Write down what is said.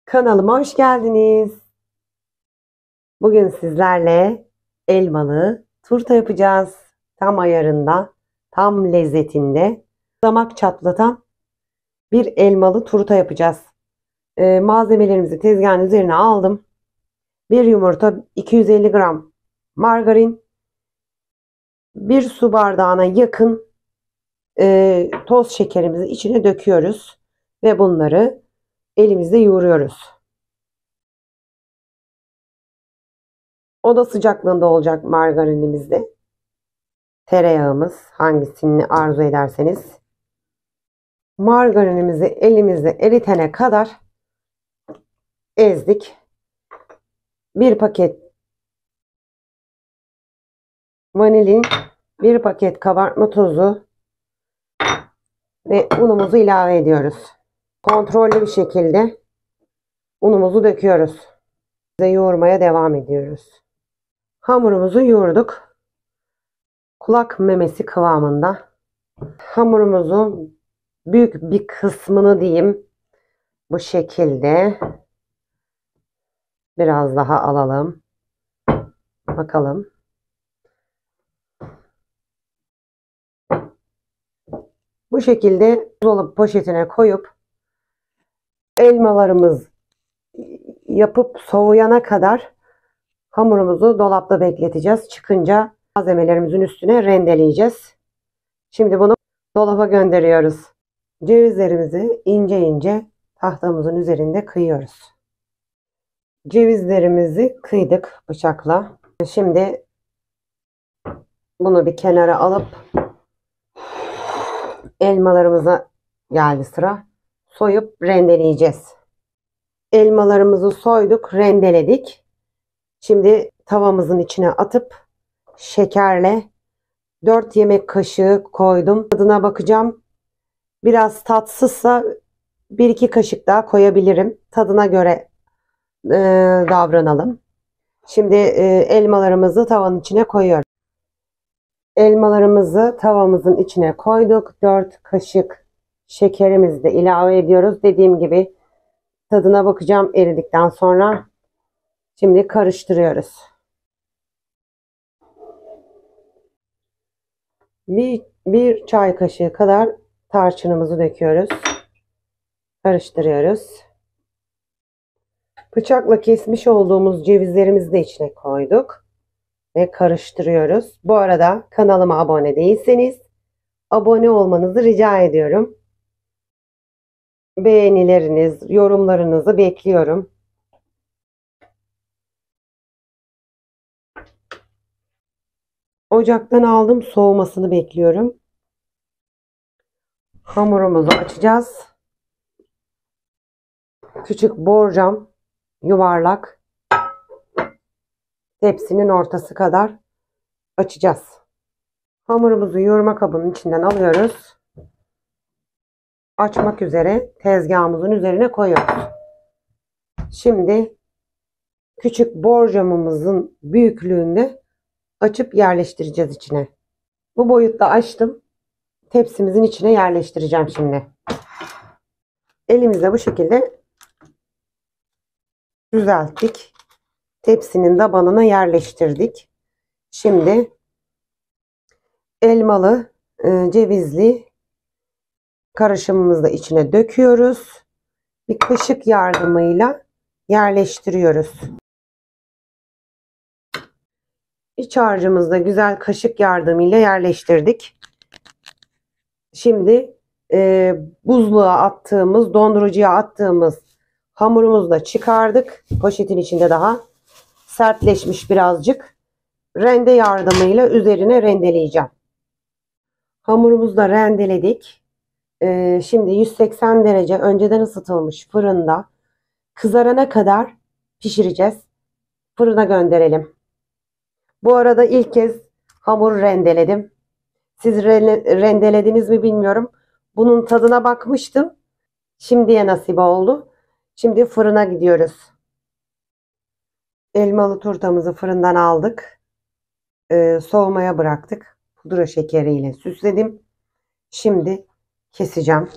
Kanalıma hoş geldiniz. Bugün sizlerle elmalı turta yapacağız. Tam ayarında, tam lezzetinde, damak çatlatan bir elmalı turta yapacağız. Malzemelerimizi tezgahın üzerine aldım. Bir yumurta, 250 gram margarin, bir su bardağına yakın toz şekerimizi içine döküyoruz. Ve bunları elimizde yoğuruyoruz. Oda sıcaklığında olacak margarinimizde. Tereyağımız hangisini arzu ederseniz. Margarinimizi elimizde eritene kadar ezdik. Bir paket vanilin, bir paket kabartma tozu ve unumuzu ilave ediyoruz. Kontrollü bir şekilde unumuzu döküyoruz. Ve yoğurmaya devam ediyoruz. Hamurumuzu yoğurduk. Kulak memesi kıvamında. Hamurumuzun büyük bir kısmını diyeyim bu şekilde biraz daha alalım. Bakalım. Bu şekilde buzdolabı poşetine koyup elmalarımız yapıp soğuyana kadar hamurumuzu dolapta bekleteceğiz. Çıkınca malzemelerimizin üstüne rendeleyeceğiz. Şimdi bunu dolaba gönderiyoruz. Cevizlerimizi ince ince tahtamızın üzerinde kıyıyoruz. Cevizlerimizi kıydık bıçakla. Şimdi bunu bir kenara alıp elmalarımıza geldi sıra. Soyup rendeleyeceğiz. Elmalarımızı soyduk, rendeledik. Şimdi tavamızın içine atıp şekerle 4 yemek kaşığı koydum. Tadına bakacağım. Biraz tatsızsa 1-2 kaşık daha koyabilirim. Tadına göre davranalım. Şimdi elmalarımızı tavanın içine koyuyoruz. Elmalarımızı tavamızın içine koyduk. 4 kaşık şekerimizi de ilave ediyoruz. Dediğim gibi tadına bakacağım eridikten sonra. Şimdi karıştırıyoruz. Bir çay kaşığı kadar tarçınımızı döküyoruz. Karıştırıyoruz. Bıçakla kesmiş olduğumuz cevizlerimizi de içine koyduk. Ve karıştırıyoruz. Bu arada kanalıma abone değilseniz abone olmanızı rica ediyorum. Beğenileriniz, yorumlarınızı bekliyorum. Ocaktan aldım, soğumasını bekliyorum. Hamurumuzu açacağız. Küçük borcam, yuvarlak, tepsinin ortası kadar açacağız. Hamurumuzu yoğurma kabının içinden alıyoruz. Açmak üzere tezgahımızın üzerine koyuyoruz. Şimdi küçük borcamımızın büyüklüğünde açıp yerleştireceğiz içine. Bu boyutta açtım. Tepsimizin içine yerleştireceğim şimdi. Elimizle bu şekilde düzelttik. Tepsinin tabanına yerleştirdik. Şimdi elmalı, cevizli karışımımızı da içine döküyoruz. Bir kaşık yardımıyla yerleştiriyoruz. İç harcımızı da güzel kaşık yardımıyla yerleştirdik. Şimdi buzluğa attığımız, dondurucuya attığımız hamurumuzu da çıkardık. Poşetin içinde daha sertleşmiş birazcık. Rende yardımıyla üzerine rendeleyeceğim. Hamurumuzu da rendeledik. Şimdi 180 derece önceden ısıtılmış fırında kızarana kadar pişireceğiz. Fırına gönderelim. Bu arada ilk kez hamur rendeledim. Siz rendelediniz mi bilmiyorum. Bunun tadına bakmıştım. Şimdiye nasip oldu. Şimdi fırına gidiyoruz. Elmalı turtamızı fırından aldık. Soğumaya bıraktık. Pudra şekeriyle süsledim. Şimdi keseceğim.